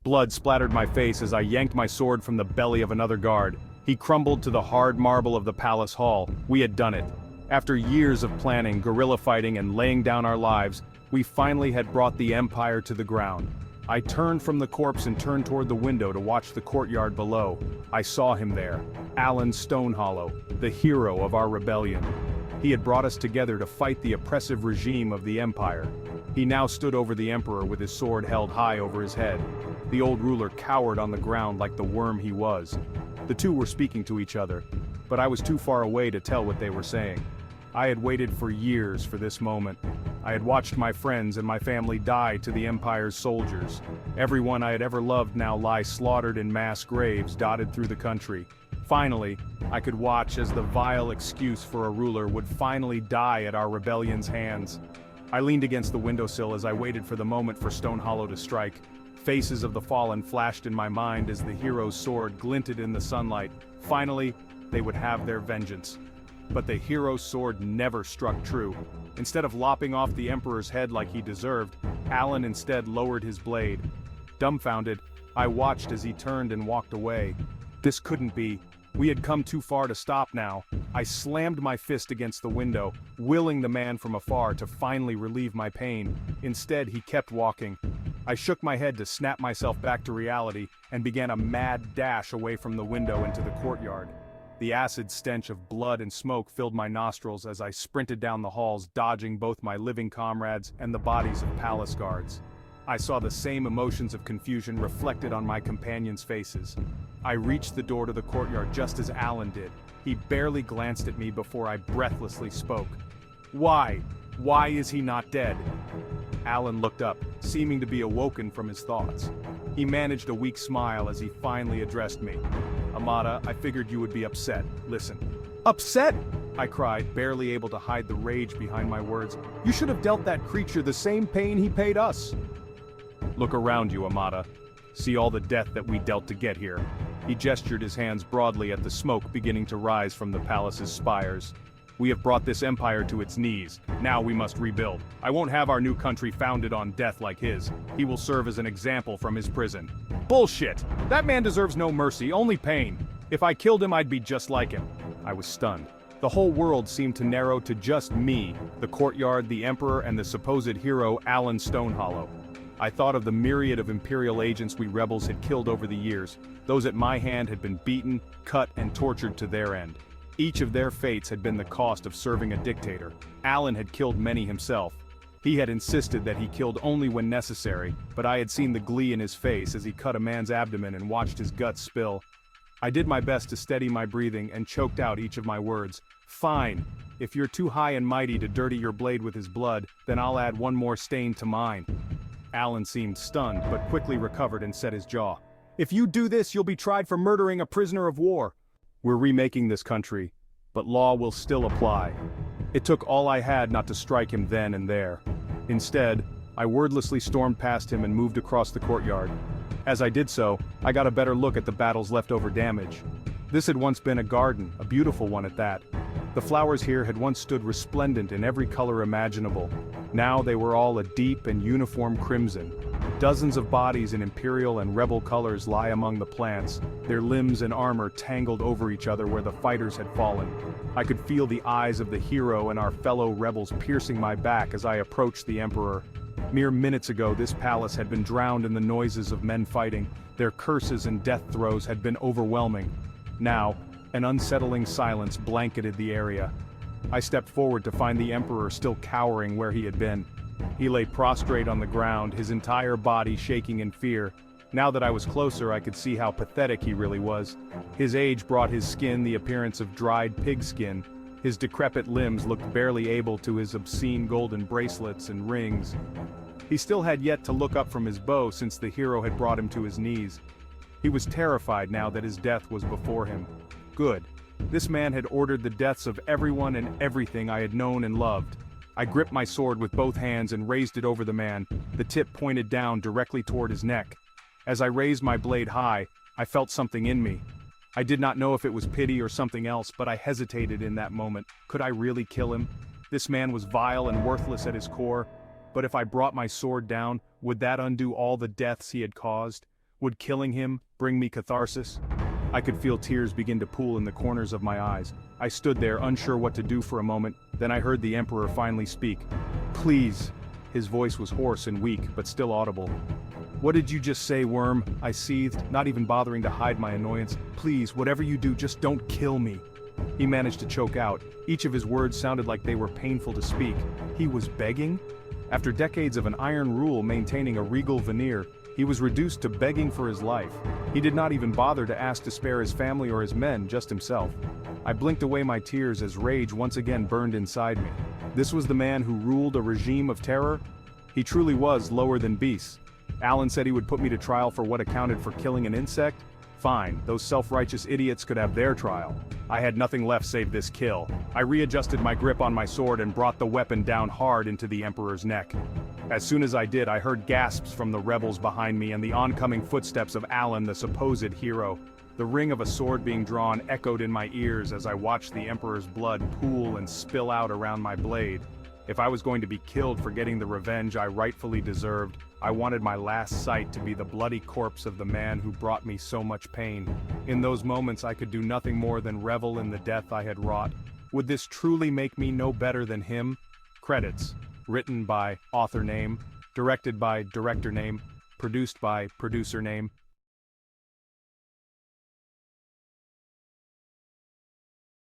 Blood splattered my face as I yanked my sword from the belly of another guard. He crumbled to the hard marble of the palace hall. We had done it. After years of planning, guerrilla fighting, and laying down our lives, we finally had brought the Empire to the ground. I turned from the corpse and turned toward the window to watch the courtyard below. I saw him there, Alan Stonehollow, the hero of our rebellion. He had brought us together to fight the oppressive regime of the Empire. He now stood over the Emperor with his sword held high over his head. The old ruler cowered on the ground like the worm he was. The two were speaking to each other, but I was too far away to tell what they were saying. I had waited for years for this moment. I had watched my friends and my family die to the Empire's soldiers. Everyone I had ever loved now lie slaughtered in mass graves dotted through the country. Finally, I could watch as the vile excuse for a ruler would finally die at our rebellion's hands. I leaned against the windowsill as I waited for the moment for Stonehollow to strike. Faces of the fallen flashed in my mind as the hero's sword glinted in the sunlight. Finally, they would have their vengeance. But the hero's sword never struck true. Instead of lopping off the Emperor's head like he deserved, Alan instead lowered his blade. Dumbfounded, I watched as he turned and walked away. This couldn't be. We had come too far to stop now. I slammed my fist against the window, willing the man from afar to finally relieve my pain. Instead, he kept walking. I shook my head to snap myself back to reality and began a mad dash away from the window into the courtyard. The acid stench of blood and smoke filled my nostrils as I sprinted down the halls, dodging both my living comrades and the bodies of palace guards. I saw the same emotions of confusion reflected on my companions' faces. I reached the door to the courtyard just as Alan did. He barely glanced at me before I breathlessly spoke. "Why? Why is he not dead?" Alan looked up, seeming to be awoken from his thoughts. He managed a weak smile as he finally addressed me. "Amata, I figured you would be upset. Listen." "Upset?" I cried, barely able to hide the rage behind my words. "You should have dealt that creature the same pain he paid us." "Look around you, Amata. See all the death that we dealt to get here." He gestured his hands broadly at the smoke beginning to rise from the palace's spires. "We have brought this empire to its knees. Now we must rebuild. I won't have our new country founded on death like his. He will serve as an example from his prison." "Bullshit! That man deserves no mercy, only pain. If I killed him, I'd be just like him." I was stunned. The whole world seemed to narrow to just me, the courtyard, the Emperor, and the supposed hero Alan Stonehollow. I thought of the myriad of Imperial agents we rebels had killed over the years. Those at my hand had been beaten, cut, and tortured to their end. Each of their fates had been the cost of serving a dictator. Alan had killed many himself. He had insisted that he killed only when necessary, but I had seen the glee in his face as he cut a man's abdomen and watched his guts spill. I did my best to steady my breathing and choked out each of my words. "Fine. If you're too high and mighty to dirty your blade with his blood, then I'll add one more stain to mine." Alan seemed stunned, but quickly recovered and set his jaw. "If you do this, you'll be tried for murdering a prisoner of war. We're remaking this country, but law will still apply." It took all I had not to strike him then and there. Instead, I wordlessly stormed past him and moved across the courtyard. As I did so, I got a better look at the battle's leftover damage. This had once been a garden, a beautiful one at that. The flowers here had once stood resplendent in every color imaginable. Now they were all a deep and uniform crimson. Dozens of bodies in Imperial and Rebel colors lie among the plants, their limbs and armor tangled over each other where the fighters had fallen. I could feel the eyes of the hero and our fellow rebels piercing my back as I approached the Emperor. Mere minutes ago, this palace had been drowned in the noises of men fighting. Their curses and death throes had been overwhelming. Now, an unsettling silence blanketed the area. I stepped forward to find the Emperor still cowering where he had been. He lay prostrate on the ground, his entire body shaking in fear. Now that I was closer, I could see how pathetic he really was. His age brought his skin the appearance of dried pigskin. His decrepit limbs looked barely able to his obscene golden bracelets and rings. He still had yet to look up from his bow since the hero had brought him to his knees. He was terrified now that his death was before him. Good. This man had ordered the deaths of everyone and everything I had known and loved. I gripped my sword with both hands and raised it over the man, the tip pointed down directly toward his neck. As I raised my blade high, I felt something in me. I did not know if it was pity or something else, but I hesitated in that moment. Could I really kill him? This man was vile and worthless at his core, but if I brought my sword down, would that undo all the deaths he had caused? Would killing him bring me catharsis? I could feel tears begin to pool in the corners of my eyes. I stood there unsure what to do for a moment, then I heard the Emperor finally speak. "Please." His voice was hoarse and weak, but still audible. "What did you just say, Worm?" I seethed, not even bothering to hide my annoyance. "Please, whatever you do, just don't kill me." He managed to choke out. Each of his words sounded like they were painful to speak. He was begging? After decades of an iron rule maintaining a regal veneer, he was reduced to begging for his life. He did not even bother to ask to spare his family or his men, just himself. I blinked away my tears as rage once again burned inside me. This was the man who ruled a regime of terror? He truly was lower than beasts. Alan said he would put me to trial for what accounted for killing an insect? Fine, those self-righteous idiots could have their trial. I had nothing left save this kill. I readjusted my grip on my sword and brought the weapon down hard into the Emperor's neck. As soon as I did, I heard gasps from the rebels behind me and the oncoming footsteps of Alan, the supposed hero. The ring of a sword being drawn echoed in my ears as I watched the Emperor's blood pool and spill out around my blade. If I was going to be killed for getting the revenge I rightfully deserved, I wanted my last sight to be the bloody corpse of the man who brought me so much pain. In those moments I could do nothing more than revel in the death I had wrought. Would this truly make me no better than him? Credits. Written by author name, directed by director name, produced by producer name,